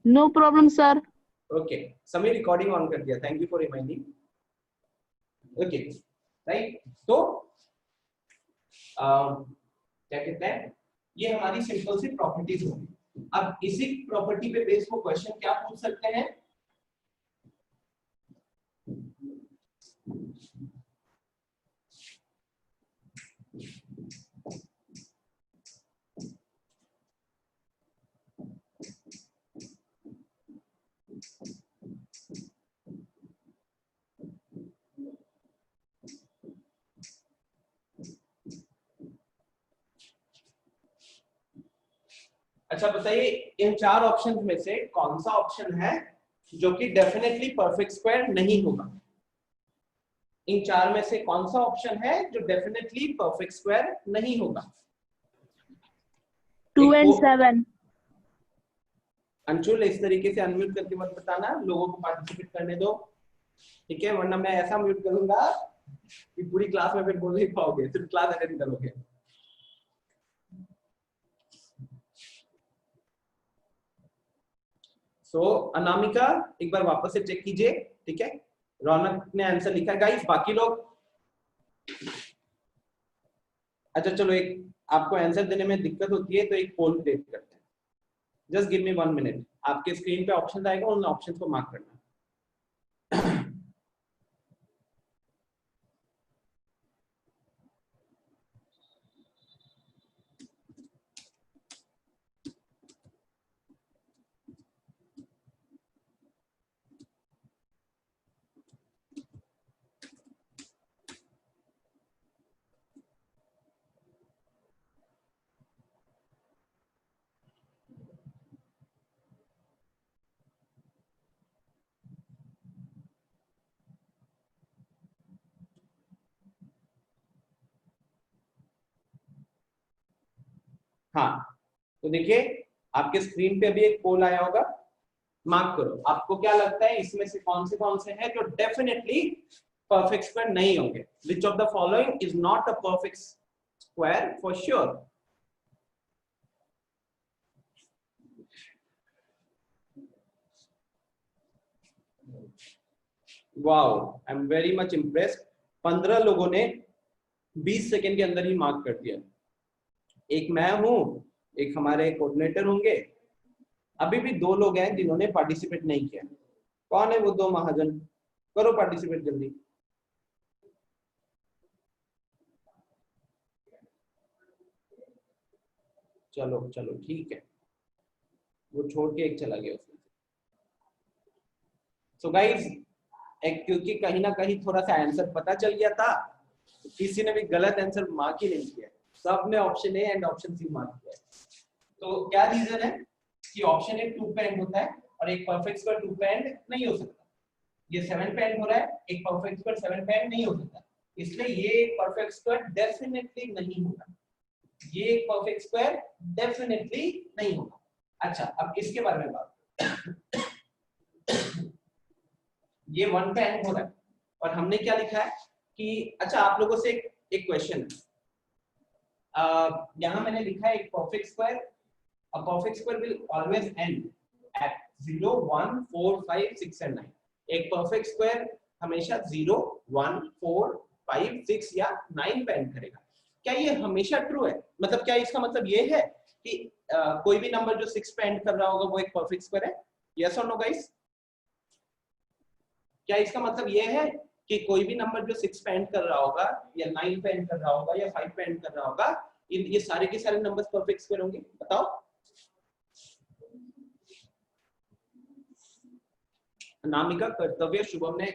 No problem sir. Okay, Sameer recording on कर दिया, thank you for reminding. Okay right, तो क्या कहते हैं, ये हमारी सिंपल सी प्रॉपर्टीज होगी। अब इसी प्रॉपर्टी पे बेस को क्वेश्चन क्या पूछ सकते हैं, अच्छा बताइए इन चार ऑप्शंस में से कौन सा ऑप्शन है जो कि डेफिनेटली परफेक्ट स्क्वायर नहीं होगा। इन चार में से कौन सा ऑप्शन है जो डेफिनेटली परफेक्ट स्क्वायर नहीं होगा। 2 and 7। अंशुल इस तरीके से अनम्यूट करके मत बताना, लोगों को पार्टिसिपेट करने दो, ठीक है, वरना मैं ऐसा म्यूट करूंगा कि पूरी क्लास में फिर बोल नहीं पाओगे, सिर्फ क्लास अटेंड करोगे। सो अनामिका एक बार वापस से चेक कीजिए, ठीक है, रौनक ने आंसर लिखा गाइस, बाकी लोग अच्छा चलो, एक आपको आंसर देने में दिक्कत होती है तो एक पोल क्रिएट करते हैं, जस्ट गिव मी 1 मिनट। आपके स्क्रीन पे ऑप्शन आएगा, उन ऑप्शन को मार्क करना। हाँ, तो देखिए आपके स्क्रीन पे अभी एक पोल आया होगा, मार्क करो। आपको क्या लगता है इसमें से कौन से हैं जो डेफिनेटली परफेक्ट स्क्वायर नहीं होंगे। Which of the following is not a perfect square for sure. Wow, I am very much impressed. 15 लोगों ने 20 सेकेंड के अंदर ही मार्क कर दिया। एक मैं हूं, एक हमारे कोऑर्डिनेटर होंगे, अभी भी 2 लोग हैं जिन्होंने पार्टिसिपेट नहीं किया। कौन है वो 2 महाजन? करो पार्टिसिपेट जल्दी। चलो चलो ठीक है, वो छोड़ के एक चला गया उसमें। सो गाइस, क्योंकि कहीं ना कहीं थोड़ा सा आंसर पता चल गया था, किसी ने भी गलत आंसर मार्क ही नहीं किया, सबने option A and option C mark किया। तो क्या रीजन है कि ऑप्शन ए 2 पे एंड होता है और एक परफेक्ट स्क्वायर 2 पे एंड नहीं हो सकता। ये 7 पे एंड हो रहा है, एक परफेक्ट स्क्वायर 7 पे एंड नहीं हो सकता, इसलिए ये एक परफेक्ट स्क्वायर डेफिनेटली नहीं होगा। ये एक परफेक्ट स्क्वायर डेफिनेटली नहीं होगा। अच्छा, अब इसके बारे में बात। ये 1 पे एंड हो रहा है और हमने क्या लिखा है कि अच्छा आप लोगों से एक क्वेश्चन, यहां मैंने लिखा है एक perfect square, a perfect square will always end at 0 1 4 5 6 and 9। एक परफेक्ट स्क्वायर हमेशा 0 1 4 5 6 या 9 पे एंड करेगा। क्या ये हमेशा ट्रू है? मतलब क्या इसका मतलब ये है कि कोई भी नंबर जो 6 पे एंड कर रहा होगा वो एक परफेक्ट स्क्वायर है? यस और नो गाइस? क्या इसका मतलब ये है कि कोई भी नंबर जो 6 पे एंड कर रहा होगा या 9 पे एंड कर रहा होगा या 5 पे एंड कर रहा होगा, ये सारे के सारे नंबर्स परफेक्ट स्क्वायर होंगे? बताओ। अनामिका, कर्तव्य, शुभम ने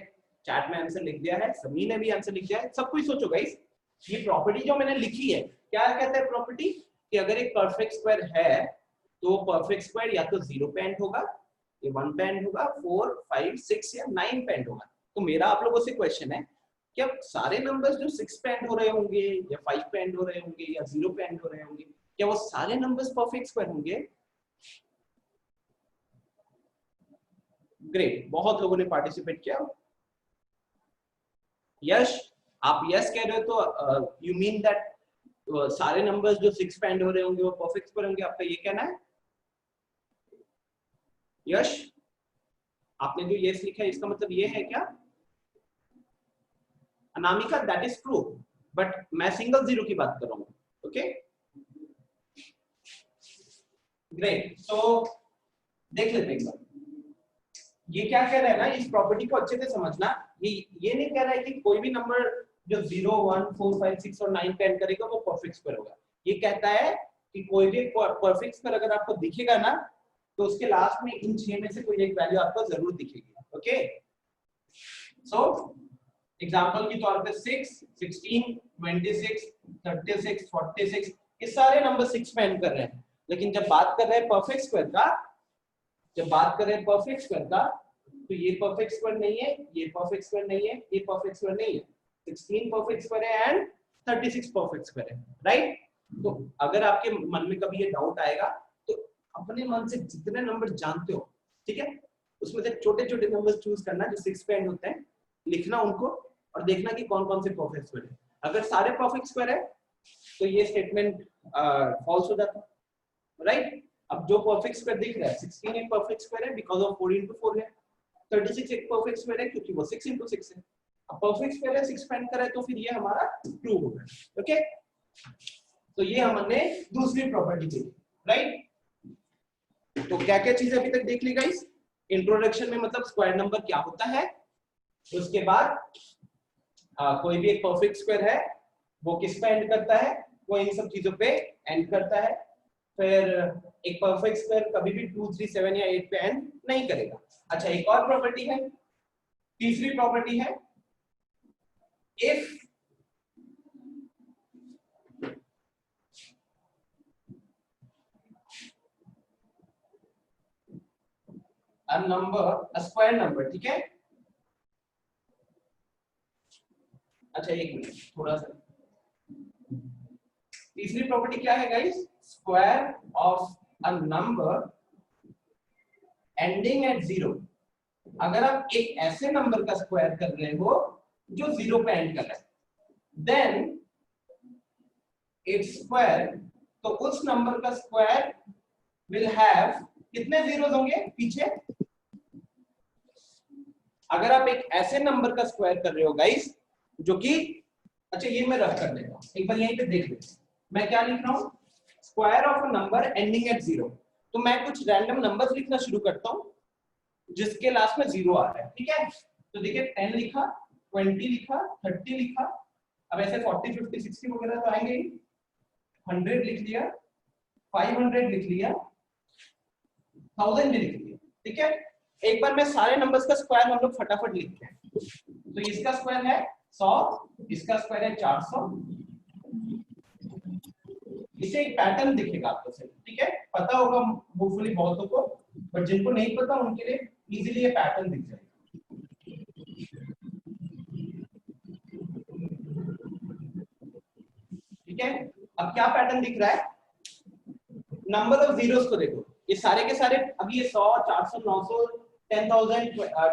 चैट में आंसर लिख दिया है, समी ने भी आंसर लिख दिया है, सब कुछ सोचो गाइस। ये प्रॉपर्टी जो मैंने लिखी है, क्या कहता है प्रॉपर्टी कि अगर एक परफेक्ट स्क्वायर है तो परफेक्ट स्क्वायर या तो 0 पे एंड होगा, ये 1 पे एंड होगा, 4 5 6 या 9 पे एंड होगा। तो मेरा आप लोगों से क्वेश्चन है, क्या सारे नंबर्स जो 6 पे एंड हो रहे होंगे या 5 पे एंड हो रहे होंगे या 0 पे एंड हो रहे होंगे, क्या वो सारे नंबर्स परफेक्ट स्क्वायर होंगे? ग्रेट, बहुत लोगों ने पार्टिसिपेट किया। यश, आप यस कह रहे हो तो यू मीन दैट सारे नंबर्स जो 6 पे एंड हो रहे होंगे वो परफेक्ट स्क्वायर होंगे, आपका ये कहना है? यश आपने जो यस लिखा है इसका मतलब ये है क्या? Anamika that is true, but मैं सिंगल जीरो की बात कर रहा हूँ. Okay great. सो देख लेते हैं एक बार ये क्या कह रहा है ना. इस प्रॉपर्टी को अच्छे से समझना. ये नहीं कह रहा है कि कोई भी नंबर जो 0 1 4 5 6 और 9 पे एंड करेगा वो परफेक्ट स्क्वायर होगा. ये कहता है कि कोई भी परफेक्ट स्क्वायर अगर आपको दिखेगा ना तो उसके लास्ट में इन 6 में से कोई एक वैल्यू आपको जरूर दिखेगी. ओके सो एग्जांपल के तौर पे 6 16 26 36 46 ये सारे नंबर 6 पे एंड कर रहे हैं. लेकिन जब बात कर रहे हैं परफेक्ट स्क्वायर का, जब बात कर रहे हैं परफेक्ट स्क्वायर का, तो ये परफेक्ट स्क्वायर नहीं है, ये परफेक्ट स्क्वायर नहीं है, ये परफेक्ट स्क्वायर नहीं है. 16 परफेक्ट स्क्वायर है एंड 36 परफेक्ट स्क्वायर है. राइट. तो अगर आपके मन में कभी ये डाउट आएगा तो अपने मन से जितने नंबर जानते हो, ठीक है, उसमें से छोटे छोटे नंबर चूज करना जो 6 पे एंड होते हैं, लिखना उनको और देखना कि कौन कौन से परफेक्ट स्क्वायर है. अगर सारे परफेक्ट स्क्वायर है तो ये स्टेटमेंट फॉल्स हो जाता है. राइट. अब जो परफेक्ट स्क्वायर दिख रहा है 16 एक परफेक्ट स्क्वायर है बिकॉज़ ऑफ 4 into 4 है. 36 एक परफेक्ट स्क्वायर है क्योंकि वो 6 into 6 है. अब परफेक्ट स्क्वायर है 6 पे एंड कर रहा है तो फिर ये हमारा ट्रू होगा. ओके तो ये हमने दूसरी प्रॉपर्टी देखी. राइट. तो क्या क्या चीजें अभी तक देख ली गाइस. इंट्रोडक्शन में मतलब स्क्वायर नंबर क्या होता है, उसके बाद कोई भी एक परफेक्ट स्क्वायर है वो किस पे एंड करता है, वो इन सब चीजों पे एंड करता है. फिर एक परफेक्ट स्क्वायर कभी भी 2 3 7 या 8 पे एंड नहीं करेगा. अच्छा एक और प्रॉपर्टी है, तीसरी प्रॉपर्टी है if a number a square number. ठीक है. अच्छा एक मिनट थोड़ा सा. तीसरी प्रॉपर्टी क्या है guys? Square of a number ending eight 0. अगर आप एक ऐसे नंबर का स्क्वायर कर रहे हो जो 0 पे एंड कर रहा है, देन इट्स स्क्वायर, तो उस नंबर का स्क्वायर विल हैव कितने जीरोस होंगे पीछे? अगर आप एक ऐसे नंबर का स्क्वायर कर रहे हो गाइस जो कि, अच्छा ये मैं रफ कर देता हूं, एक बार यहीं पे देख लो मैं क्या लिख रहा हूं. Square of a number ending eight 0. तो मैं कुछ रैंडम नंबर्स लिखना शुरू करता हूं जिसके लास्ट में 0 आ रहा है. ठीक है. तो देखिए 10 लिखा, 20 लिखा, 30 लिखा. अब ऐसे 40 50 60 वगैरह तो आएंगे ही. 100 लिख लिया, 500 लिख लिया, 1000 भी लिख लिया. ठीक है. एक बार मैं सारे नंबर्स का स्क्वायर हम लोग फटाफट लिखते हैं. तो इसका स्क्वायर है 100, इसका स्क्वायर है 400. इसे एक पैटर्न दिखेगा आपको से. ठीक है. पता होगा होपफुली बहुतों को, बट जिनको नहीं पता उनके लिए इजीली ये पैटर्न दिख जाएगा. ठीक है. अब क्या पैटर्न दिख रहा है? नंबर ऑफ जीरोस को देखो. ये सारे के सारे अभी ये 100 400 900 10,000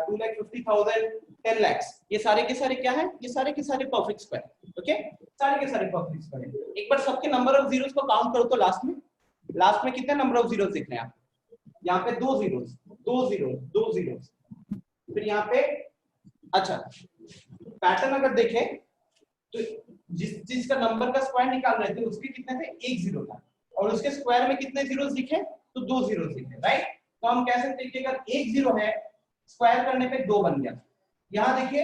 2,50,000 10 लाख, ये सारे के सारे क्या है? ये सारे के सारे परफेक्ट स्क्वायर. ओके. सारे के सारे परफेक्ट स्क्वायर. एक बार सबके नंबर ऑफ जीरोस को काउंट करो तो लास्ट में कितने नंबर ऑफ जीरोस दिख रहे हैं आपको? यहाँ पे 2 जीरोस 2 जीरोस 2 जीरोस. फिर यहाँ पे अच्छा पैटर्न अगर देखें तो जिसका नंबर का स्क्वायर निकाल रहे थे उसके कितने थे? 1 जीरो था. और उसके स्क्वायर में कितने जीरोस दिखे? तो 2 जीरोस दिखे. राइट. तो हम कह सकते हैं कि अगर 1 जीरो है स्क्वायर करने पे 2 बन गया. यहाँ देखिए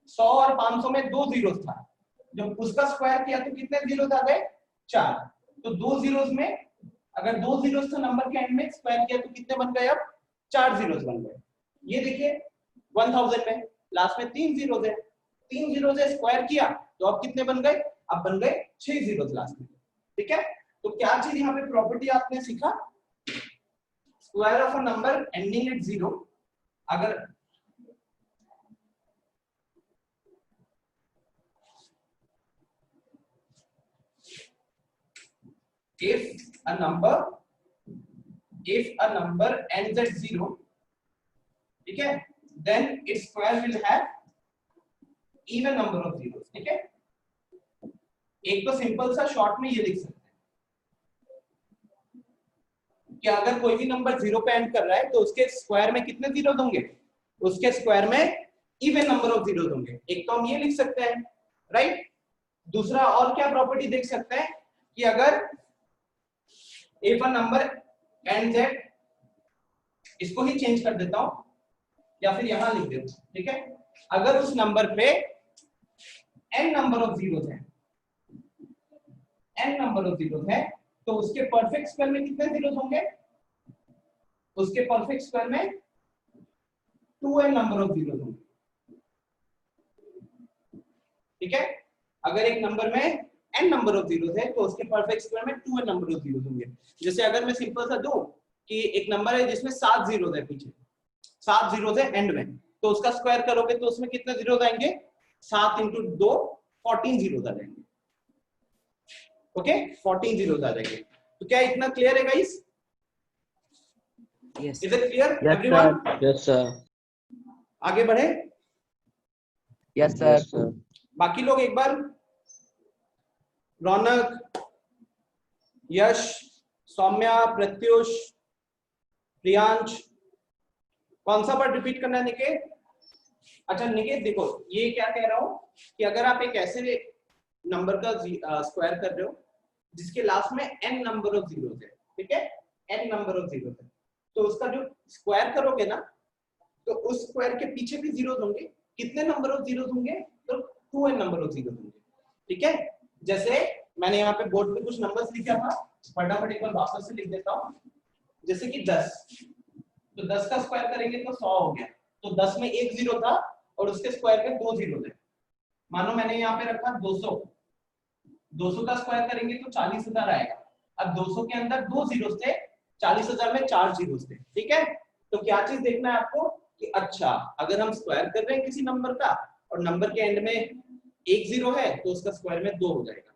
100 और 500 में 2 जीरोस था, जब उसका स्क्वायर किया तो कितने जीरोस आ गए? 4. तो 2 जीरोस में अगर 2 जीरोस था नंबर के एंड में, स्क्वायर किया तो कितने बन गए? अब 4 जीरोस बन गए. ये देखिए 1000 में लास्ट में 3 जीरोस है. 3 जीरो से स्क्वायर किया तो अब कितने बन गए? अब बन गए 6 जीरोस लास्ट में. ठीक है. तो क्या चीज यहाँ पे प्रॉपर्टी आपने सीखा? Square of a number ending eight 0. अगर if a number ends at 0, ठीक है, then its square will have even number of zeros. ठीक है. एक तो सिंपल सा शॉर्ट में ये लिख सकते हैं कि अगर कोई भी नंबर 0 पे एंड कर रहा है तो उसके स्क्वायर में कितने जीरो होंगे, उसके स्क्वायर में इवन नंबर ऑफ जीरो होंगे। एक तो हम ये लिख सकते हैं, राइट। दूसरा और क्या प्रॉपर्टी देख सकते हैं कि अगर if a number ends at, इसको ही चेंज कर देता हूं या फिर यहां लिख देता हूं, ठीक है। अगर उस नंबर पे n नंबर ऑफ जीरोस है, n नंबर ऑफ जीरोस है, तो उसके परफेक्ट स्क्वायर में कितने जीरोस होंगे, उसके परफेक्ट स्क्वायर में 2n नंबर ऑफ जीरोस होंगे, ठीक है। अगर एक नंबर में n नंबर ऑफ जीरोस है तो उसके परफेक्ट स्क्वायर में 2n नंबर ऑफ जीरोस होंगे। जैसे अगर मैं सिंपल सा दूं कि एक नंबर है जिसमें 7 जीरोस है, पीछे 7 जीरोस है एंड में, तो उसका स्क्वायर करोगे तो उसमें कितने जीरोस आएंगे, 7 × 2 14 जीरोस आ जाएंगे, ओके 14 जीरोस आ जाएंगे। तो क्या इतना क्लियर है guys? Yes. Is it clear Yes, everyone? Yes, sir. आगे बढ़े। Yes, sir. Yes, sir. बाकी लोग एक बार, रौनक, यश, सौम्या, प्रत्युष, प्रियांश, कौन सा वर्ड रिपीट करना है निकेत? अच्छा निकेत देखो, ये क्या कह रहा हूं कि अगर आप एक ऐसे नंबर का स्क्वायर कर रहे हो जिसके लास्ट में n नंबर ऑफ जीरोस है, ठीक है, n नंबर ऑफ जीरोस है, तो उसका जो स्क्वायर करोगे ना तो उस स्क्वायर के पीछे भी जीरोस होंगे। कितने नंबर ऑफ जीरोस होंगे, तो 2n नंबर ऑफ जीरोस होंगे, ठीक है। जैसे मैंने यहाँ पे बोर्ड पे कुछ नंबर्स लिखा था, फटाफट एक बार वापस से लिख देता हूँ। जैसे कि 10, तो 10 का स्क्वायर करेंगे तो 100 हो गया, तो 10 में एक जीरो था और उसके स्क्वायर में 2 जीरो थे। मानो मैंने यहाँ पे रखा 200, 200 का स्क्वायर करेंगे तो 40,000 आएगा। अब 200 के अंदर 2 जीरोस थे, 40,000 में 4 जीरोस थे, ठीक है। तो क्या चीज देखना है आपको कि अच्छा अगर हम स्क्वायर कर रहे हैं किसी नंबर का और नंबर के एंड में एक जीरो है तो उसका स्क्वायर में 2 हो जाएगा,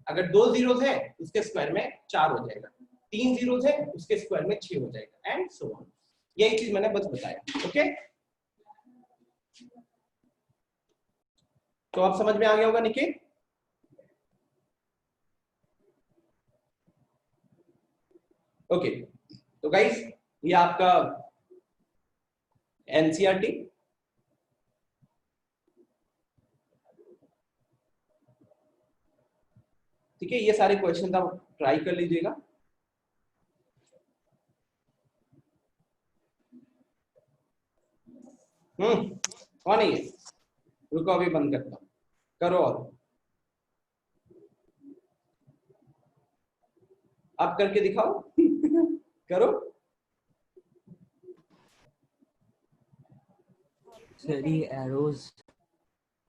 अगर 2 जीरोस है उसके स्क्वायर में 4 हो जाएगा, 3 जीरोस है उसके स्क्वायर में 6 हो जाएगा, एंड सो ऑन। यही चीज मैंने बस बताया, ओके। तो आप समझ में आ गया होगा निखिल? ओके, तो गाइस ये आपका एनसीईआरटी, ठीक है। ये सारे क्वेश्चन आप ट्राई कर लीजिएगा। कौन है ये? रुको अभी बंद करता हूं, करो और आप करके दिखाओ करो। Sorry, arrows.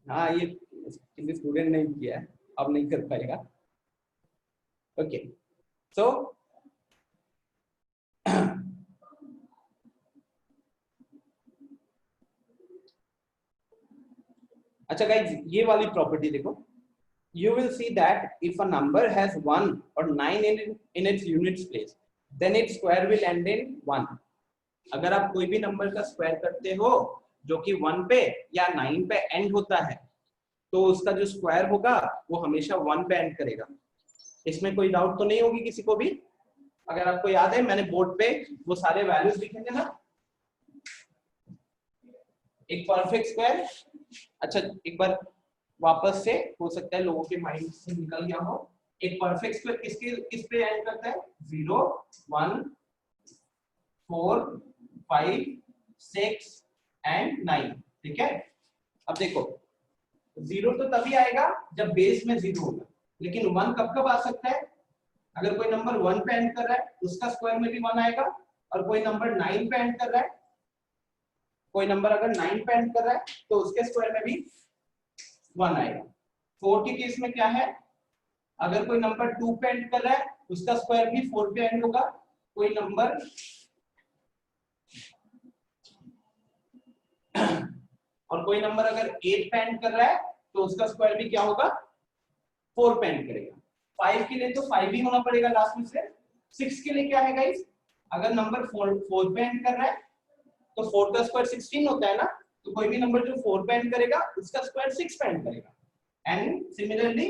हाँ ये किसी स्टूडेंट नहीं किया है, अब नहीं कर पाएगा, ओके। सो अच्छा गाइज ये वाली प्रॉपर्टी देखो, you will see that if a number has 1 or 9 in its units place then its square will end in 1। अगर आप कोई भी नंबर का स्क्वायर करते हो जो कि 1 पे या 9 पे एंड होता है तो उसका जो स्क्वायर होगा वो हमेशा 1 पे एंड करेगा। इसमें कोई डाउट तो नहीं होगी किसी को भी? अगर आपको याद है मैंने बोर्ड पे वो सारे वैल्यूज लिखे थे ना, एक परफेक्ट स्क्वायर। अच्छा एक बार वापस से, हो सकता है लोगों के माइंड से निकल गया हो, एक परफेक्ट स्क्वायर किस पे एंड करता है? 0 1 4 5 6 एंड 9, ठीक है। अब देखो 0 तो तभी आएगा जब बेस में 0 होगा, लेकिन 1 कब कब आ सकता है? अगर कोई नंबर 1 पे एंड कर रहा है उसका स्क्वायर में भी 1 आएगा, और कोई नंबर 9 पे एंड कर रहा है, कोई नंबर अगर 9 पे एंड कर रहा है तो उसके स्क्वायर में भी 1 आएगा। 4 के केस में क्या है? अगर कोई नंबर 2 पे एंड कर रहा है उसका स्क्वायर भी 4 पे एंड होगा, कोई नंबर और कोई नंबर अगर 8 पे एंड कर रहा है तो उसका स्क्वायर भी क्या होगा? 4 पे एंड करेगा। 5 के लिए तो 5 ही होना पड़ेगा लास्ट में से। 6 के लिए क्या है गाइस? अगर नंबर 4 पे एंड कर रहा है तो 4 का स्क्वायर 16 होता है ना, तो कोई भी नंबर जो 4 पे एंड करेगा उसका स्क्वायर 6 पे एंड करेगा, एंड सिमिलरली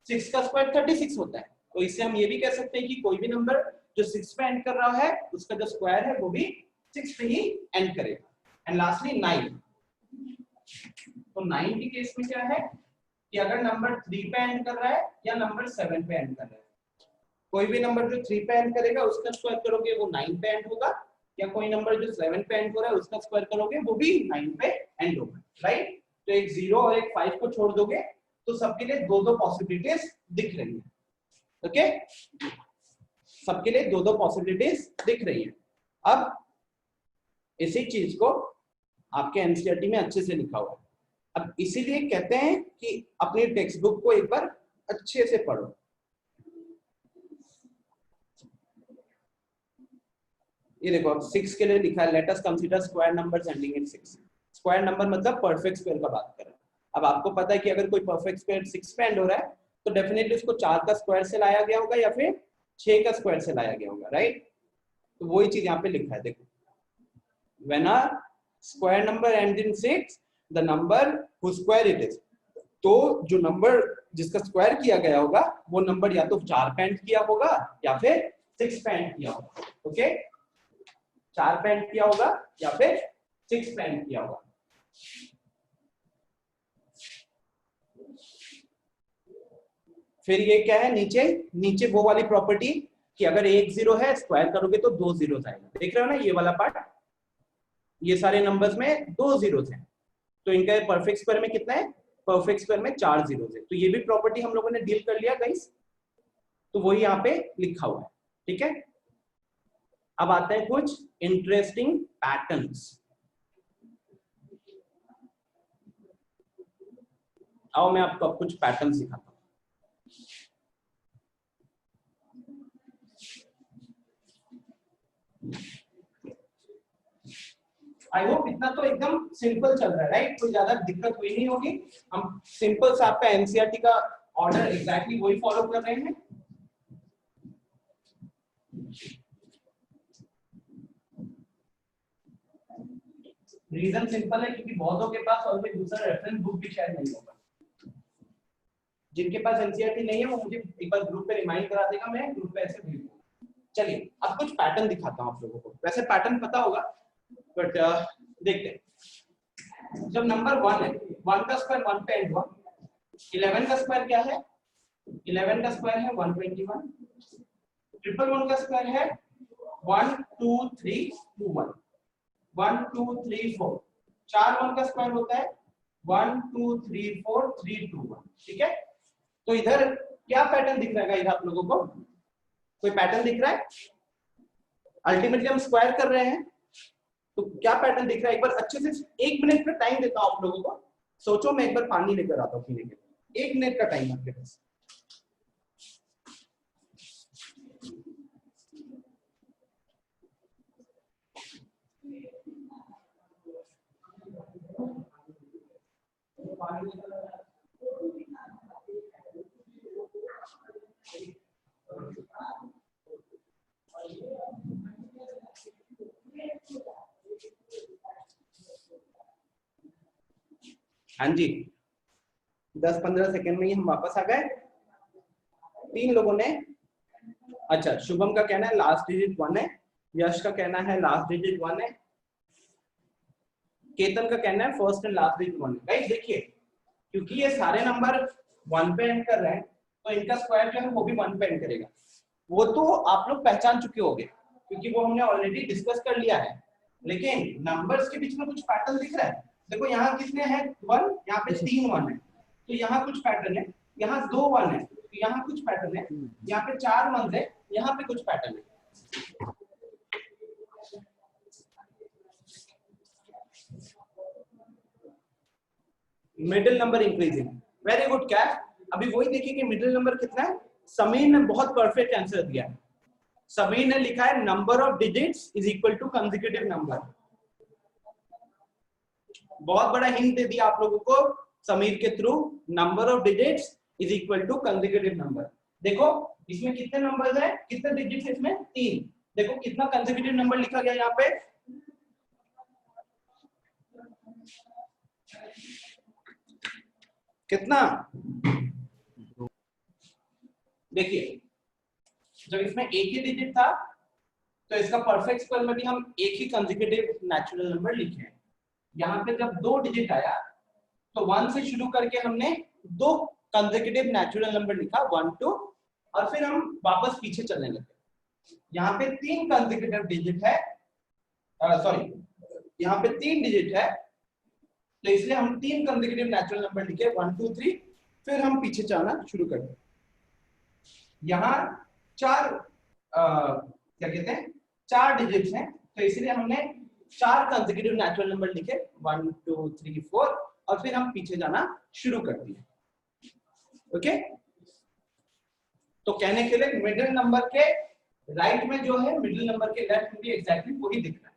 6 का स्क्वायर 36 होता है। तो इससे हम ये भी कह सकते हैं कि कोई भी नंबर जो 6 पे एंड कर रहा है उसका जो स्क्वायर है वो भी 6 पे ही एंड करेगा। And lastly 9। तो 9 के केस में क्या है कि अगर नंबर 3 पे एंड कर रहा है या नंबर 7 पे एंड कर रहा है, कोई भी नंबर जो 3 पे एंड करेगा उसका स्क्वायर करोगे वो 9 पे एंड होगा, या कोई नंबर जो 7 पे एंड हो रहा है उसका स्क्वायर करोगे वो भी 9 पे एंड होगा, राइट। तो एक 0 और एक 5 को छोड़ दोगे तो सबके लिए दो दो पॉसिबिलिटीज दिख रही है, ओके। सबके लिए दो दो पॉसिबिलिटीज दिख रही है। अब इसी चीज को आपके एनसीईआरटी में अच्छे से लिखा हुआ है। अब इसीलिए कहते हैं कि अपनी टेक्स्ट बुक को एक बार अच्छे से पढ़ो। ये देखो 6 के लिए लिखा है let us consider square numbers ending in 6। Square number मतलब परफेक्ट स्क्वायर का बात कर रहे हैं। अब आपको पता है कि अगर कोई परफेक्ट स्क्वायर 6 पे एंड हो रहा है तो डेफिनेटली उसको 4 का स्क्वायर से लाया गया होगा या फिर 6 का स्क्वायर से लाया गया होगा, राइट। तो वही चीज यहाँ पे लिखा है, देखो when a square number ends in 6 the number who square it is. तो जो नंबर जिसका स्क्वायर किया गया होगा वो नंबर या तो 4 पे एंड किया होगा या फिर 6 पे एंड किया होगा, ओके। 4 पे एंड किया होगा या फिर 6 पे एंड किया होगा। फिर ये क्या है नीचे, नीचे वो वाली प्रॉपर्टी कि अगर एक 0 है स्क्वायर करोगे तो 2 जीरोस आएगा, देख रहे हो ना ये वाला पार्ट। ये सारे नंबर्स में 2 जीरोस हैं तो इनका परफेक्ट स्क्वायर में कितना है, परफेक्ट स्क्वायर में 4 जीरोस है। तो ये भी प्रॉपर्टी हम लोगों ने डील कर लिया गाइस, तो वही यहाँ पे लिखा हुआ है, ठीक है। अब आते हैं कुछ इंटरेस्टिंग पैटर्न्स। आओ मैं आपको कुछ पैटर्न सिखाता हूं। आई होप इतना तो एकदम सिंपल चल रहा है, राइट। कोई ज्यादा दिक्कत हुई नहीं होगी। हम सिंपल सा आपका एनसीईआरटी का ऑर्डर एग्जैक्टली वही फॉलो कर रहे हैं। रीजन सिंपल है क्योंकि बहुतों के पास और कोई दूसरा रेफरेंस बुक भी शायद नहीं होगा। जिनके पास एनसीईआरटी नहीं है वो मुझे एक बार ग्रुप पे रिमाइंड करा देगा, मैं ग्रुप पे ऐसे भेज दूंगा। चलिए अब कुछ पैटर्न दिखाता हूं आप लोगों को। वैसे पैटर्न पता होगा बट देखते हैं। जब नंबर 1 है, 1 का स्क्वायर 1 पे एंड हुआ। 11 का स्क्वायर क्या है, 11 का स्क्वायर है 121। 111 का स्क्वायर है 1 2 3 2 1 1 2 3 4। 4 1 का स्क्वायर होता है 1 2 3 4 3 2 1, ठीक है। तो इधर क्या पैटर्न दिख रहा है इधर आप लोगों को, कोई पैटर्न दिख रहा है। अल्टीमेटली हम स्क्वायर कर रहे हैं तो क्या पैटर्न दिख रहा है, एक बार अच्छे से 1 मिनट का टाइम देता हूं आप लोगों को। सोचो, मैं एक बार पानी लेकर आता हूं पीने के लिए। 1 मिनट का टाइम आपके पास। हाँ जी, 10-15 सेकंड में ही हम वापस आ गए। 3 लोगों ने, अच्छा शुभम का कहना है लास्ट डिजिट 1 है, यश का कहना है लास्ट डिजिट 1 है, केतन का कहना है फर्स्ट एंड लास्ट डिजिट 1 है। गाइस देखिए, क्योंकि ये सारे नंबर 1 पे एंड कर रहे हैं तो इनका स्क्वायर जो है वो भी 1 पे एंड करेगा। वो तो आप लोग पहचान चुके होंगे क्योंकि वो हमने ऑलरेडी डिस्कस कर लिया है। लेकिन नंबर्स के बीच में कुछ पैटर्न दिख रहा है। देखो यहाँ कितने हैं 1, यहाँ पे 3 1 है तो यहाँ कुछ पैटर्न है, यहाँ 2 1 है तो यहाँ कुछ पैटर्न है, यहाँ पे 4 1 है, यहाँ पे कुछ पैटर्न है। Middle number increasing, very good कैट। अभी वही देखिए कि मिडिल नंबर कितना है। समीर ने बहुत परफेक्ट आंसर दिया है। समीर ने लिखा है number of digits is equal to consecutive number. बहुत बड़ा हिंट दे दिया आप लोगों को समीर के through. Number of digits is equal to consecutive number. देखो इसमें कितने नंबर्स हैं, कितने डिजिट्स है इसमें, 3। देखो कितना कंसेक्यूटिव नंबर लिखा गया यहाँ पे, कितना। देखिए जब इसमें एक ही डिजिट था तो इसका परफेक्ट स्क्वायर में भी हम एक ही कंसेक्यूटिव नेचुरल नंबर लिखे हैं। यहाँ पे जब दो डिजिट आया तो 1 से शुरू करके हमने दो कंसेक्यूटिव नेचुरल नंबर लिखा 1 2 और फिर हम वापस पीछे चलने लगे। यहाँ पे तीन कंसेक्यूटिव डिजिट है, सॉरी यहाँ पे तीन डिजिट है तो इसलिए हम तीन कंसेक्यूटिव नेचुरल नंबर लिखे 1 2 3, फिर हम पीछे चलना शुरू कर दिए। यहाँ चार क्या कहते हैं चार डिजिट्स हैं तो इसलिए हमने चार कंसेक्यूटिव नेचुरल नंबर लिखे 1 2 3 4 और फिर हम पीछे जाना शुरू कर दिए। ओके, तो कहने के लिए मिडिल नंबर के राइट में जो है मिडिल नंबर के लेफ्ट में भी एग्जैक्टली वही दिख रहा है।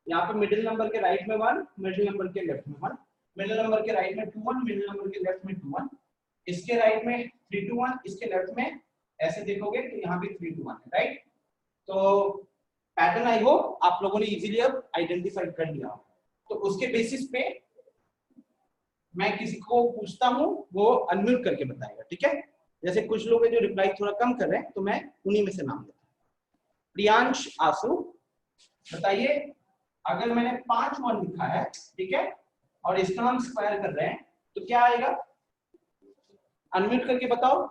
यहाँ पे मिडिल नंबर के राइट में 1, मिडिल नंबर के लेफ्ट में 1, मिडिल नंबर के राइट में 2 1, मिडिल नंबर के लेफ्ट में 2 1, इसके राइट में 3 2 1, इसके लेफ्ट में ऐसे देखोगे तो यहाँ भी 3 2 1 है, राइट। तो पैटर्न आई होप आप लोगों ने इजीली अब आइडेंटिफाई कर लिया। तो उसके बेसिस पे मैं किसी को पूछता हूँ वो अनम्यूट करके बताएगा, ठीक है। जैसे कुछ लोग हैं जो रिप्लाई थोड़ा कम कर रहे हैं तो मैं उन्हीं में से नाम लेता हूँ। प्रियांश आसू, बताइए अगर मैंने 5 1 लिखा है, ठीक है, और इसका हम स्क्वायर कर रहे हैं तो क्या आएगा, अनम्यूट करके बताओ।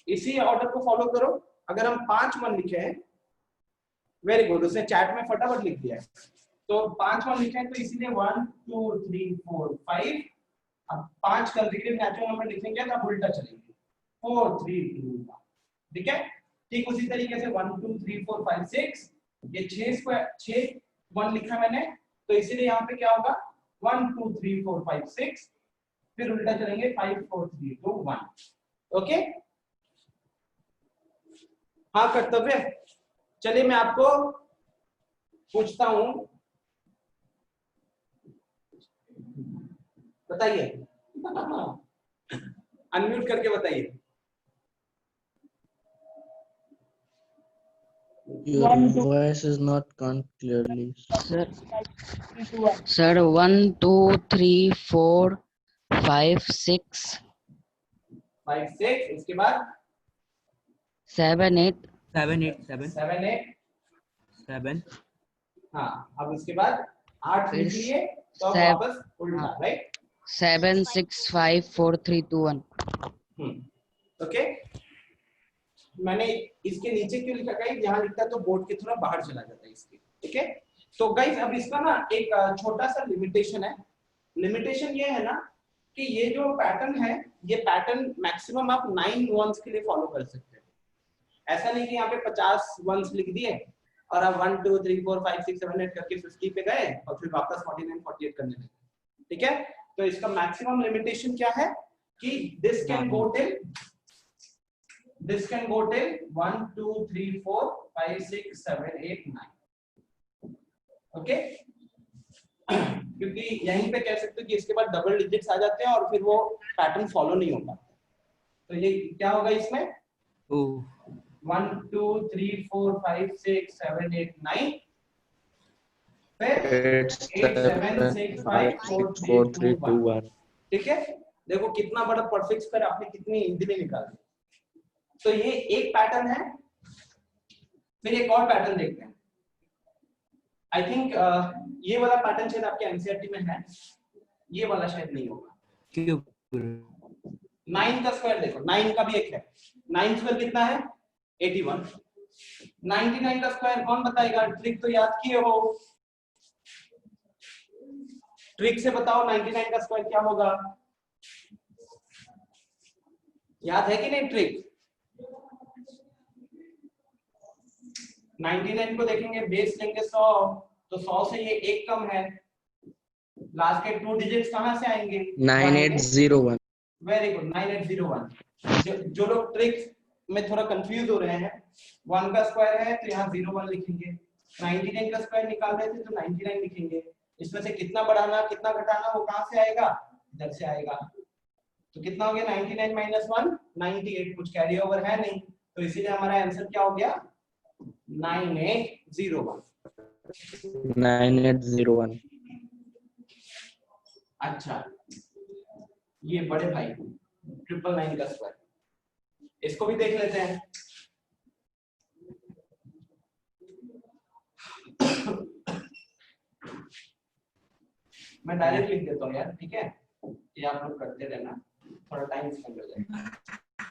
इसी ऑर्डर को फॉलो करो। अगर हम 5 1 लिखे हैं, वेरी गुड, उसने चैट में फटाफट लिख दिया है। तो 5 1 लिखे हैं तो इसीलिए 1 2 3 4 5, अब 5 कंसेक्यूटिव नेचुरल नंबर लिखेंगे तो अब उल्टा चलेंगे 4 3 2 1, ठीक है। ठीक उसी तरीके से 1 2 3 4 5 6, ये 6 1 लिखा मैंने तो इसीलिए यहाँ पे क्या होगा 1 2 3 4 5 6, फिर उल्टा चलेंगे 5 4 3 2 1। ओके, हाँ कर्तव्य। चलिए मैं आपको पूछता हूं, बताइए अनम्यूट करके बताइए। Your voice is not come clearly. Sir, 1 2 3 4 5 6 5 6, इसके बाद 7 8 7 8 7 7 8, 7 हाँ अब इसके बाद 8 फिर लिख लिए तो अब सेव- वापस उल्टा, हाँ। राइट। 7 6 5 4 3 2 1। ओके, मैंने इसके नीचे क्यों लिखा गाइस, यहाँ लिखता तो बोर्ड के थोड़ा बाहर चला जाता है इसके, ठीक है। तो गाइस अब इसका ना एक छोटा सा लिमिटेशन है। लिमिटेशन ये है ना कि ये जो पैटर्न है ये पैटर्न मैक्सिमम आप 9 वंस के लिए फॉलो कर सकते हैं। ऐसा नहीं कि यहाँ पे 50 वंस लिख दिए और आप 1 2 3 4 5 6 7 8 करके 50 पे गए और फिर वापस 49 48 करने लगे, ठीक है। तो इसका मैक्सिमम लिमिटेशन क्या है कि this can go till 1 2 3 4 5 6 7 8 9, okay. क्योंकि यहीं पे कह सकते हो कि इसके बाद डबल डिजिट्स आ जाते हैं और फिर वो पैटर्न फॉलो नहीं होता। तो ये क्या होगा इसमें 1 2 3 4 5 6 7 8 9, फिर 8 7 6 5 4 3 2 1. ठीक है। देखो कितना बड़ा परफेक्ट स्क्वायर आपने कितनी इजीली निकाल दिया। तो ये एक पैटर्न है। फिर एक और पैटर्न देखते हैं। आई थिंक ये वाला पैटर्न शायद आपके एनसीईआरटी में है, ये वाला शायद नहीं होगा। क्यों 9 का स्क्वायर देखो, 9 का भी एक है। 9 स्क्वायर कितना है 81। 99 का स्क्वायर कौन बताएगा, ट्रिक तो याद किए हो, ट्रिक से बताओ 99 का स्क्वायर क्या होगा, याद है कि नहीं ट्रिक। 99 को देखेंगे, बेस लेंगे 100, तो 100 से ये एक कम है, लास्ट के 2 डिजिट्स कहां से आएंगे 9801. Very good 9801। जो लोग ट्रिक में थोड़ा कंफ्यूज हो रहे हैं, 1 का स्क्वायर है तो यहाँ 01 लिखेंगे, 99 का स्क्वायर निकाल रहे थे तो 99 लिखेंगे। इसमें से कितना बढ़ाना कितना घटाना वो कहां से आएगा, इधर से आएगा। तो कितना हो गया 99 माइनस 1 98, कुछ कैरी ओवर है नहीं, तो इसीलिए हमारा आंसर क्या हो गया 9801। 9801. अच्छा ये बड़े भाई 999 का स्क्वायर, इसको भी देख लेते हैं। मैं डायरेक्ट लिख देता हूँ यार, ठीक है, ये आप लोग करते रहना, थोड़ा टाइम स्पेंड हो जाएगा।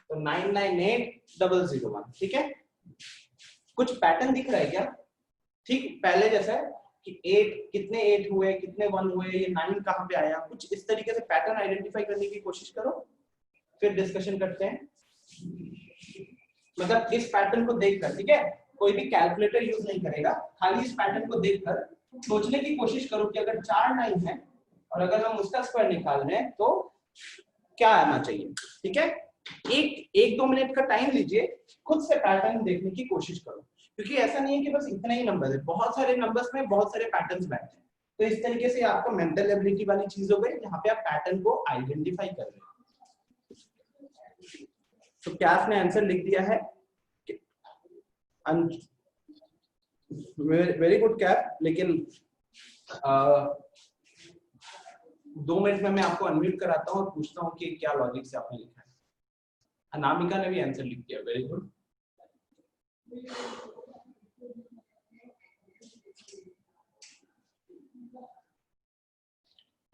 तो 998001, ठीक है। कुछ पैटर्न दिख रहा है क्या? ठीक पहले जैसा है कि 8 कितने 8 हुए, कितने 1 हुए, ये 9 कहाँ पे आया, कुछ इस तरीके से पैटर्न आइडेंटिफाई करने की कोशिश करो, फिर डिस्कशन करते हैं। मतलब इस पैटर्न को देखकर, ठीक है, कोई भी कैलकुलेटर यूज नहीं करेगा, खाली इस पैटर्न को देखकर सोचने की कोशिश करो कि अगर 4 9 है और अगर हम उसका स्क्वायर निकाल रहे हैं तो क्या आना चाहिए, ठीक है। एक 2 मिनट का टाइम लीजिए, खुद से पैटर्न देखने की कोशिश करो, क्योंकि ऐसा नहीं है कि बस इतने ही नंबर है, बहुत सारे नंबर्स में बहुत सारे पैटर्न्स बैठते हैं। तो इस तरीके से आपका मेंटल एबिलिटी वाली चीज हो गई, जहां पे आप पैटर्न को आइडेंटिफाई कर रहे हैं। तो क्लास में आंसर लिख दिया है, वेरी गुड कैप, लेकिन 2 मिनट में मैं आपको अनम्यूट कराता हूँ और पूछता हूँ कि क्या लॉजिक से आपने लिखा है। अनामिका ने भी आंसर लिख दिया, very good.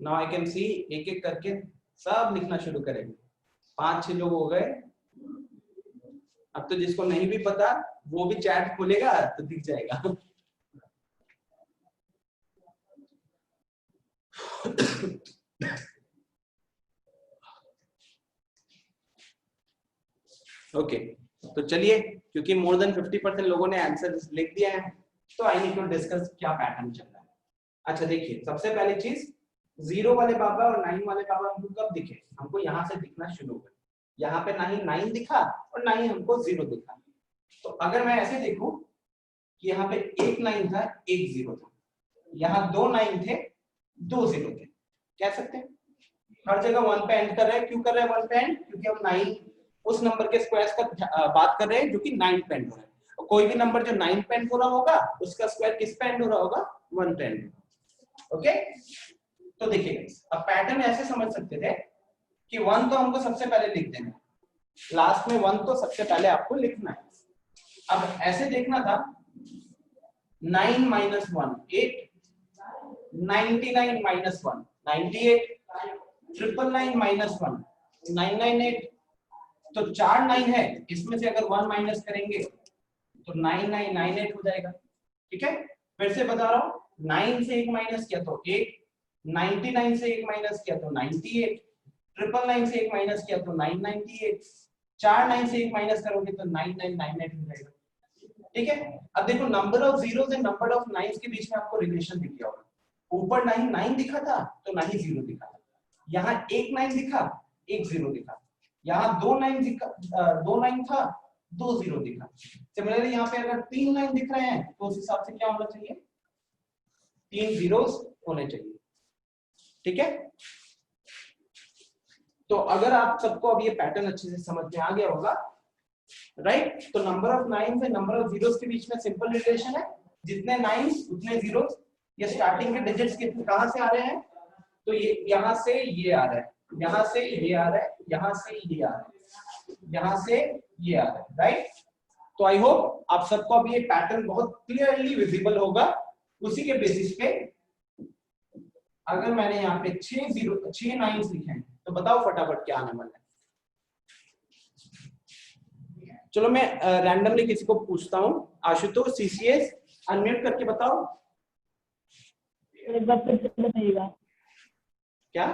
Now I can see, एक एक करके सब लिखना शुरू करेंगे। 5-6 लोग हो गए। अब तो जिसको नहीं भी पता वो भी चैट खोलेगा तो दिख जाएगा। ओके तो चलिए, क्योंकि मोर देन 50% लोगों ने आंसर लिख दिया है, तो आई नीड टू डिस्कस क्या पैटर्न चल रहा है। अच्छा देखिए, सबसे पहली चीज 0 वाले बाबा और 9 वाले बाबा हमको कब दिखे? हमको यहाँ से दिखना शुरू हुआ। यहाँ पे ना ही 9 दिखा और ना ही हमको 0 दिखा। तो अगर मैं ऐसे देखूं कि यहाँ पे एक 9 था, एक 0 था, यहाँ 2 9 थे, 2 0 थे, कह सकते हैं हर जगह 1 पे एंड कर रहे हैं। क्यों कर रहे हैं 1 पे एंड? क्योंकि हम 9 उस नंबर के स्क्वायर्स का बात कर रहे हैं जो कि 9 पे एंड हो रहा है। कोई भी नंबर जो 9 पे एंड हो रहा होगा उसका स्क्वायर किस पे एंड हो रहा होगा? 1 पे एंड। ओके, तो देखिए अब पैटर्न ऐसे समझ सकते थे कि 1 तो हमको सबसे पहले लिख देना है, लास्ट में 1 तो सबसे पहले आपको लिखना है। अब ऐसे देखना था 9 - 1 8, 99 - 1 98, 999 - 1 998। तो 4 9 है, इसमें से अगर 1 माइनस करेंगे तो 9998 हो जाएगा, ठीक है। फिर से बता रहा हूं, 9 से 1 माइनस किया तो 1, 99 से 1 माइनस किया तो 98, 999 से 1 माइनस किया तो 998, 4 9 से 1 माइनस करोगे तो 9998 हो जाएगा, ठीक है। अब देखो number of zeros and number of nines के बीच में आपको रिलेशन दिख गया होगा। ऊपर ना ही 9 दिखा था तो ना ही 0 दिखा था, यहाँ एक 9 दिखा, एक 0 दिखा, यहाँ 2 9 दिखा, 2 9 था, 2 0 दिखा। सिमिलरली यहाँ पे अगर 3 9 दिख रहे हैं तो उस हिसाब से क्या होना चाहिए? 3 जीरोस होने चाहिए, ठीक है। तो अगर आप सबको अब ये पैटर्न अच्छे से समझ में आ गया होगा, राइट, तो number of nines and number of zeros के बीच में सिंपल रिलेशन है, जितने नाइन्स उतने जीरोस। ये स्टार्टिंग के डिजिट्स कितने कहां से आ रहे हैं? तो ये यहां से ये आ रहा है, यहां से ये आ रहा है, यहां से ये आ रहा है, यहां से ये आ रहा है, राइट। तो आई होप आप सबको अब ये पैटर्न बहुत क्लियरली विजिबल होगा। उसी के बेसिस पे अगर मैंने यहाँ पे 6 नाइन्स लिखे हैं तो बताओ फटाफट क्या आने वाला है। चलो मैं रैंडमली किसी को पूछता हूँ। आशुतोष सीसीएस अनम्यूट करके बताओ। एक बार फिर से बताइएगा। क्या?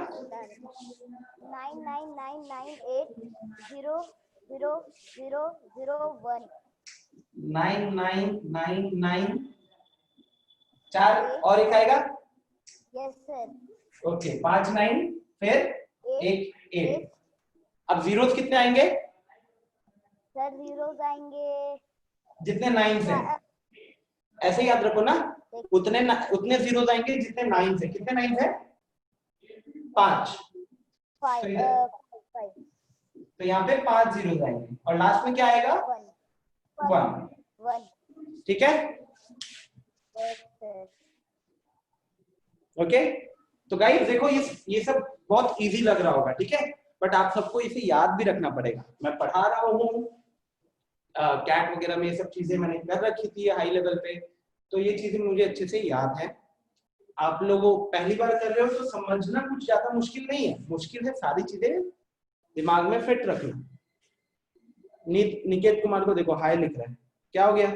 9999800001 9999 4 और एक आएगा। Yes sir. ओके 5 9 फिर 1 8। अब जीरोस कितने आएंगे? सर जीरोस आएंगे जितने 9 है, ऐसे याद रखो ना, उतने जीरोस आएंगे जितने 9 है। कितने 9 है? 5। 5 तो यहाँ पे 5 जीरोस आएंगे और लास्ट में क्या आएगा? 1। ठीक है, ओके। तो गाइस देखो ये सब बहुत इजी लग रहा होगा, ठीक है, बट आप सबको इसे याद भी रखना पड़ेगा। मैं पढ़ा रहा हूँ, कैट वगैरह में ये सब चीजें मैंने कर रखी थी हाई लेवल पे, तो ये चीजें मुझे अच्छे से याद है। आप लोगों पहली बार कर रहे हो तो समझना कुछ ज्यादा मुश्किल नहीं है, मुश्किल है सारी चीजें दिमाग में फिट रखना। निकेत कुमार को देखो हाय लिख रहा है, क्या हो गया?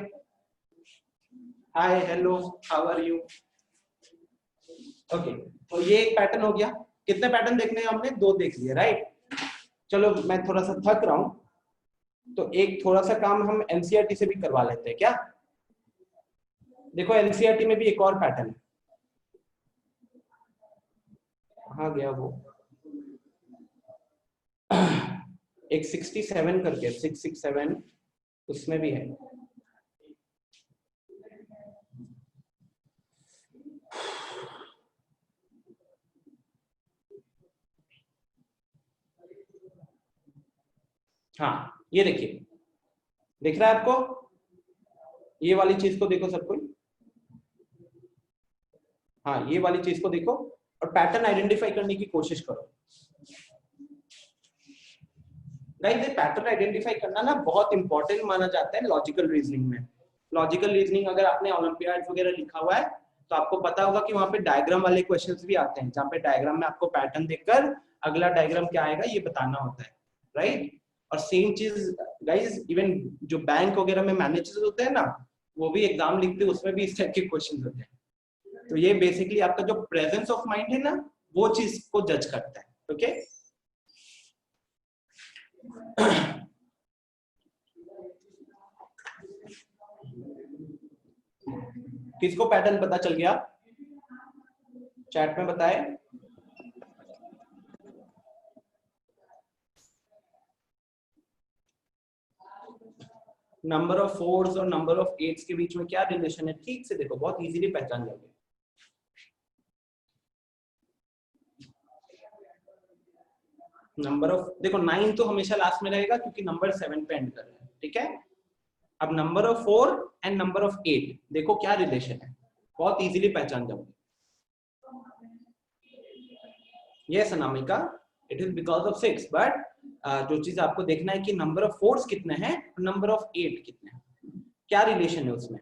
Hi, hello, how are you? Okay, तो ये एक पैटर्न हो गया। कितने पैटर्न देखने हैं हमने? 2 देख लिए, राइट। चलो मैं थोड़ा सा थक रहा हूं, तो एक थोड़ा सा काम हम एनसीईआरटी से भी करवा लेते हैं क्या? देखो एनसीईआरटी में भी एक और पैटर्न है, कहाँ गया वो? एक 67 करके 667 उसमें भी है। हाँ, ये देखिए, दिख रहा है आपको? ये वाली चीज को देखो सब कोई। हाँ, ये वाली चीज को देखो और पैटर्न आइडेंटिफाई करने की कोशिश करो। गाइस, ये पैटर्न आइडेंटिफाई करना ना बहुत इंपॉर्टेंट माना जाता है लॉजिकल रीजनिंग में। लॉजिकल रीजनिंग अगर आपने ओलंपियाड वगैरह लिखा हुआ है तो आपको पता होगा कि वहां पे डायग्राम वाले क्वेश्चंस भी आते हैं, जहाँ पे डायग्राम में आपको पैटर्न देखकर अगला डायग्राम क्या आएगा ये बताना होता है, राइट। और सेम चीज गाइस, इवन जो बैंक वगैरह में मैनेजर्स होते हैं ना, वो भी एग्जाम लिखते हैं, उसमें भी इस टाइप के क्वेश्चन होते हैं। तो ये बेसिकली आपका जो प्रेजेंस ऑफ माइंड है ना, वो चीज को जज करता है, ओके। किसको पैटर्न पता चल गया? चैट में बताए। नंबर ऑफ 4s और नंबर ऑफ 8s के बीच में क्या रिलेशन है? ठीक से देखो, बहुत इजीली पहचान जाओगे। नंबर ऑफ, देखो 9 तो हमेशा लास्ट में रहेगा क्योंकि नंबर 7 पे एंड कर रहा है, ठीक है। अब number of 4 and number of 8 देखो क्या रिलेशन है, बहुत इजीली पहचान जाओगे। Yes Anamika, it is because of 6, but जो चीज आपको देखना है कि नंबर ऑफ 4s कितने हैं और नंबर ऑफ 8 कितने हैं, क्या रिलेशन है उसमें।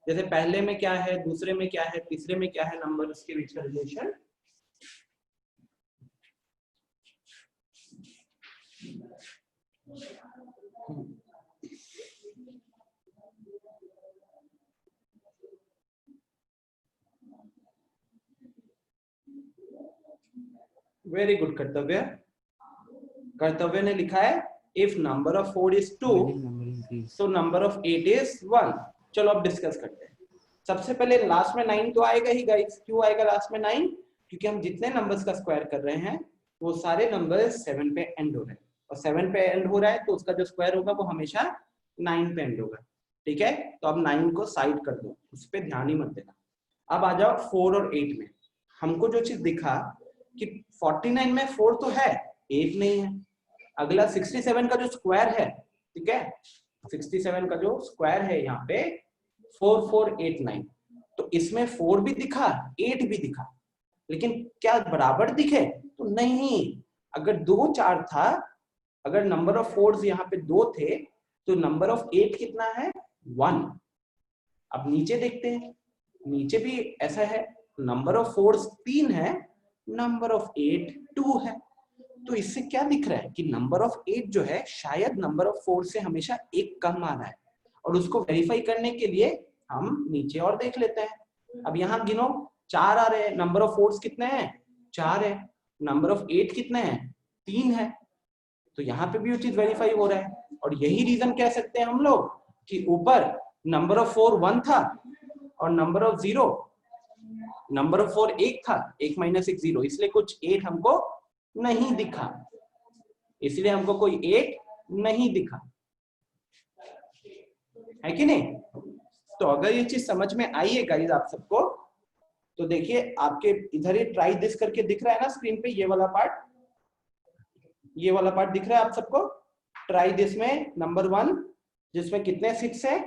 जैसे पहले में क्या है, दूसरे में क्या है, तीसरे में क्या है, नंबर के बीच का रिलेशन। वेरी गुड कर्तव्य। कर्तव्य ने लिखा है इफ नंबर ऑफ 4 is 2 तो नंबर ऑफ 8 is 1। चलो अब डिस्कस करते हैं। सबसे पहले लास्ट में 9 तो आएगा ही गाइस। क्यों आएगा लास्ट में 9? क्योंकि हम जितने नंबर्स का स्क्वायर कर रहे हैं वो सारे नंबर्स 7 पे एंड हो रहे हैं, और 7 पे एंड हो रहा है तो उसका जो स्क्वायर होगा वो हमेशा 9 पे एंड होगा, ठीक है। तो अब 9 को साइड कर दो, उस पर ध्यान ही मत देना। अब आ जाओ 4 और 8 में। हमको जो चीज दिखा कि 49 में 4 तो है, 8 नहीं है। अगला 67 का जो स्क्वायर है, ठीक है, 67 का जो स्क्वायर है यहाँ पे 4489, तो इसमें 4 भी दिखा 8 भी दिखा, लेकिन क्या बराबर दिखे? तो नहीं। अगर 2 4 था, अगर नंबर ऑफ 4s यहाँ पे 2 थे तो नंबर ऑफ 8 कितना है? 1। अब नीचे देखते हैं, नीचे भी ऐसा है, नंबर ऑफ 4s 3 है, नंबर ऑफ 8 2 है। तो इससे क्या दिख रहा है कि नंबर ऑफ 8 जो है शायद नंबर ऑफ 4 से हमेशा एक कम आ रहा है, और उसको वेरीफाई करने के लिए हम नीचे और देख लेते हैं। अब यहाँ गिनो, 4 आ रहे हैं। नंबर ऑफ 4s कितने हैं? 4 है। नंबर ऑफ 8 कितने हैं? 3 है। तो यहाँ पे भी वो चीज वेरीफाई हो रहा है, और यही रीजन कह सकते हैं हम लोग कि ऊपर नंबर ऑफ 4 1 था और नंबर ऑफ 0, नंबर ऑफ 4 1 था, 1 - 1 0, इसलिए कुछ 8 हमको नहीं दिखा, इसलिए हमको कोई 8 नहीं दिखा, है कि नहीं। तो अगर ये चीज समझ में आई है गाइस आप सबको, तो देखिए आपके इधर ही ट्राई दिस करके दिख रहा है ना स्क्रीन पे, ये वाला पार्ट, ये वाला पार्ट दिख रहा है आप सबको। ट्राई दिस में नंबर 1 जिसमें कितने 6 है,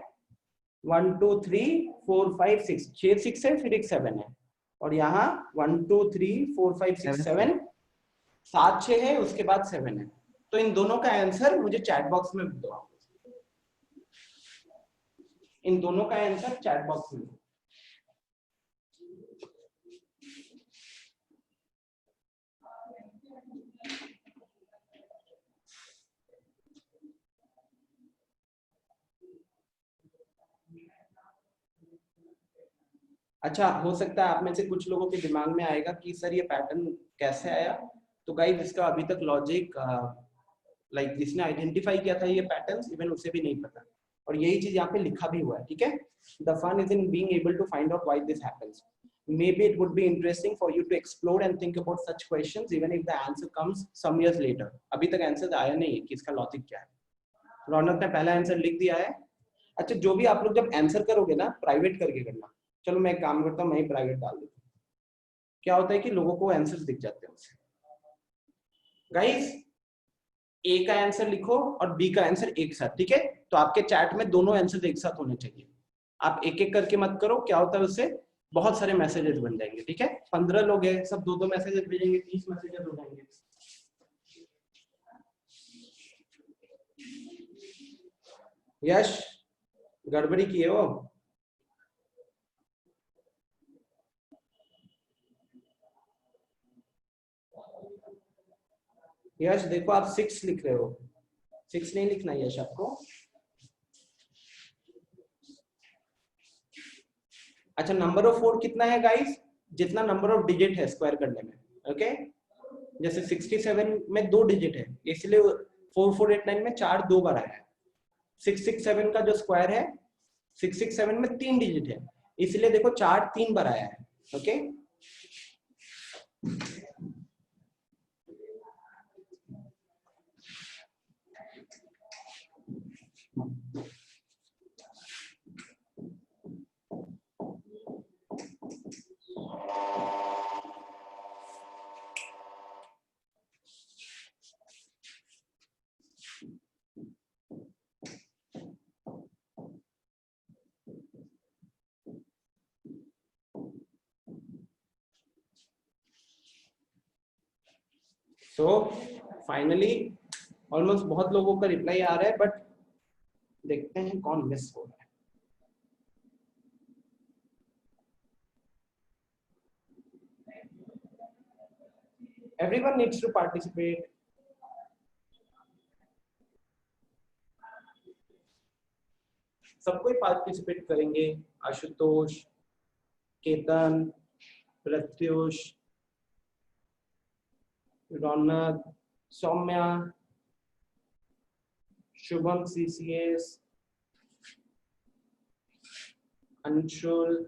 1 2 3 4 5 6, 6 है, फिर एक 7 है, और यहाँ 1 2 3 4 5 6 7 7 6 है, उसके बाद 7 है। तो इन दोनों का आंसर मुझे चैट बॉक्स में दो। इन दोनों का आंसर चैट बॉक्स में दो। अच्छा, हो सकता है आप में से कुछ लोगों के दिमाग में आएगा कि सर ये पैटर्न कैसे आया। तो गाइस इसका अभी तक लॉजिक लाइक जिसने आइडेंटिफाई किया था ये पैटर्न्स, इवन उसे भी नहीं पता, और यही चीज यहाँ पे लिखा भी हुआ है, ठीक है। The fun is in being able to find out why this happens. Maybe it would be interesting for you to explore and think about such questions even if the answer comes some years later. अभी तक answer आया नहीं है कि इसका logic क्या है। रौनक ने पहला आंसर लिख दिया है। अच्छा, जो भी आप लोग जब आंसर करोगे ना, प्राइवेट करके करना। चलो मैं एक काम करता हूँ, मैं ही प्राइवेट डाल देता हूँ। क्या होता है कि लोगों को आंसर्स दिख जाते हैं उससे। गाइस ए का आंसर लिखो और बी का आंसर एक साथ, ठीक है। तो आपके चैट में दोनों आंसर एक साथ होने चाहिए। आप एक एक करके मत करो, क्या होता है उससे बहुत सारे मैसेजेस बन जाएंगे, ठीक है। 15 लोग हैं, सब दो दो मैसेजेस भेजेंगे, 30 मैसेजेस हो जाएंगे। यश गड़बड़ी की है वो। यश देखो आप 6 लिख रहे हो, 6 नहीं लिखना यश आपको। अच्छा, नंबर ऑफ 4 कितना है गाइस? जितना नंबर ऑफ डिजिट है स्क्वायर करने में, ओके। जैसे 67 में 2 डिजिट है, इसलिए 4489 में 4 2 बार आया है। 667 का जो स्क्वायर है, 667 में 3 डिजिट है, इसलिए देखो 4 3 बार आया है, ओके। सो फाइनली ऑलमोस्ट बहुत लोगों का रिप्लाई आ रहा है, बट देखते हैं कौन मिस हो रहा है। Everyone needs to participate. सबको ही पार्टिसिपेट करेंगे। आशुतोष, केतन, प्रत्युष, रौनक, सौम्या, शुभम सीसीएस, अंशुल,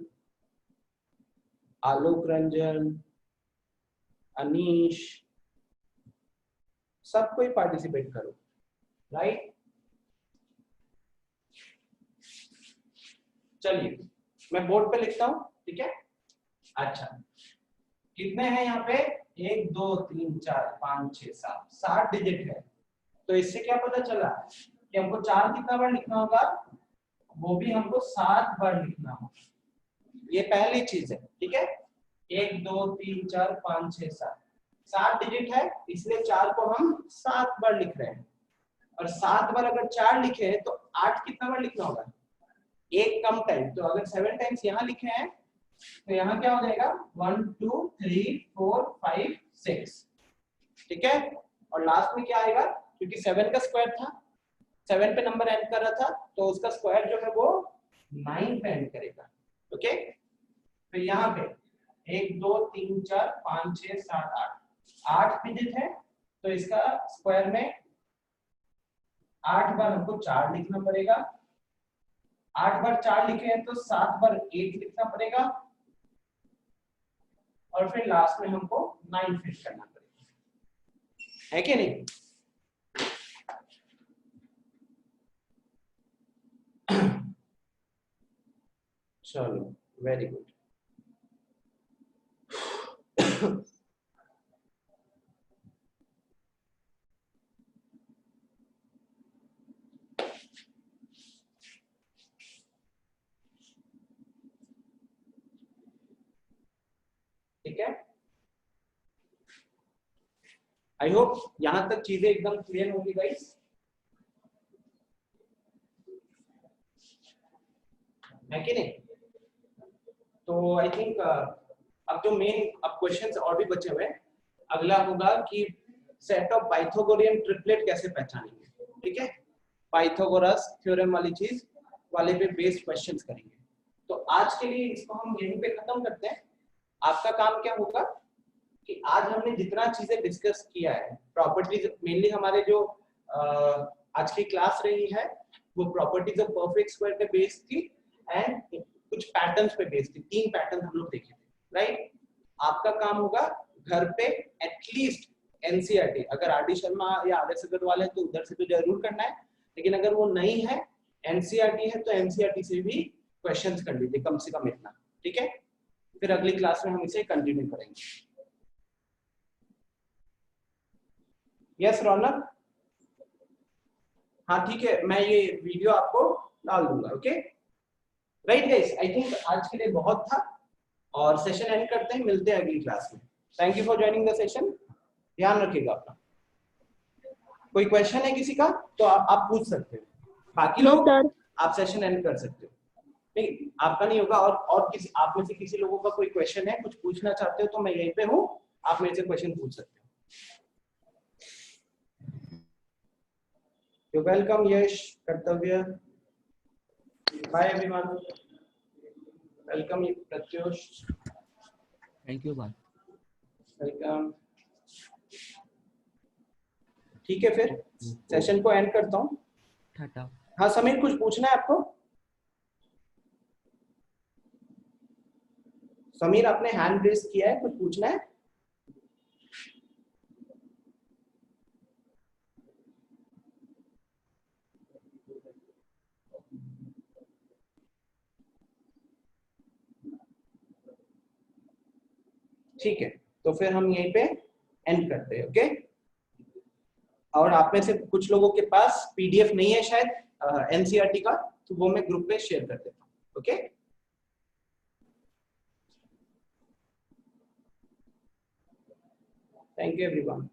आलोक रंजन, अनीश, सबको ही पार्टिसिपेट करो, राइट। चलिए मैं बोर्ड पे लिखता हूं, ठीक है। अच्छा, कितने हैं यहाँ पे? 1 2 3 4 5 6 7 7 डिजिट है। तो इससे क्या पता चला कि हमको 4 कितना बार लिखना होगा? वो भी हमको 7 बार लिखना होगा। ये पहली चीज है, ठीक है। 1 2 3 4 5 6 7 7 डिजिट है, इसलिए 4 को हम 7 बार लिख रहे हैं। और 7 बार अगर 4 लिखे हैं तो 8 कितना बार लिखना होगा? एक कम टाइम। तो अगर 7 टाइम्स यहाँ लिखे हैं तो यहाँ क्या हो जाएगा? 1 2 3 4 5 6, ठीक है। और लास्ट में क्या आएगा? क्योंकि 7 का स्क्वायर था, 7 पे नंबर एंड कर रहा था, तो उसका स्क्वायर जो है वो 9 पे एंड करेगा, ओके। फिर यहाँ पे 1 2 3 4 5 6 7 8 डिजिट है, तो इसका स्क्वायर में 8 बार हमको 4 लिखना पड़ेगा। 8 बार 4 लिखे हैं तो 7 बार 8 लिखना पड़ेगा, और फिर लास्ट में हमको 9 फिट करना पड़ेगा, है कि नहीं? चलो वेरी गुड। ठीक है, आई होप यहां तक चीजें एकदम क्लियर होगी गाइस। है कि नहीं? तो आई थिंक अब जो मेन अब क्वेश्चंस और भी बचे हुए हैं, अगला होगा कि सेट ऑफ पाइथागोरियन ट्रिपलेट कैसे पहचानेंगे। ठीक है, पाइथागोरस थ्योरम वाली चीज वाले पे बेस्ड क्वेश्चंस करेंगे। तो आज के लिए इसको हम यहीं पे खत्म करते हैं। आपका काम क्या होगा कि आज हमने जितना चीजें डिस्कस किया है, प्रॉपर्टीज मेनली हमारे जो आज की क्लास रही है वो प्रॉपर्टीज ऑफ परफेक्ट स्क्वायर पे बेस्ड थी एंड कुछ पैटर्न्स पे बेस्ड थी। 3 पैटर्न हम लोग देखे थे, राइट। आपका काम होगा घर पे एटलीस्ट एनसीईआरटी, अगर आरडी शर्मा या आरएस अग्रवाल है तो उधर से तो जरूर करना है, लेकिन अगर वो नहीं है, एनसीईआरटी है, तो एनसीईआरटी से भी क्वेश्चंस कर लीजिए कम से कम इतना। ठीक है, फिर अगली क्लास में हम इसे कंटिन्यू करेंगे। यस रौनक, हाँ ठीक है, मैं ये वीडियो आपको डाल दूंगा। Okay right guys, I think आज के लिए बहुत था और सेशन एंड करते हैं, मिलते हैं अगली क्लास में। Thank you for joining the session, ध्यान रखिएगा अपना। कोई क्वेश्चन है किसी का तो आप पूछ सकते हो, बाकी लोग आप सेशन एंड कर सकते हो। नहीं आपका नहीं होगा, और किसी आप में से किसी लोगों का कोई क्वेश्चन है, कुछ पूछना चाहते हो तो मैं यहीं पे हूँ, आप मेरे से क्वेश्चन पूछ सकते हो। You welcome Yash, Kartavya, bye everyone, welcome Pratyush, thank you, bye. Welcome. ठीक है, फिर सेशन को एंड करता हूँ। टाटा। हाँ समीर, कुछ पूछना है आपको? समीर आपने हैंड रेस किया है, कुछ पूछना है? ठीक है, तो फिर हम यहीं पे एंड करते हैं। ओके, और आप में से कुछ लोगों के पास पीडीएफ नहीं है शायद एनसीईआरटी का, तो वो मैं ग्रुप पे शेयर कर देता हूँ। Okay, thank you everyone.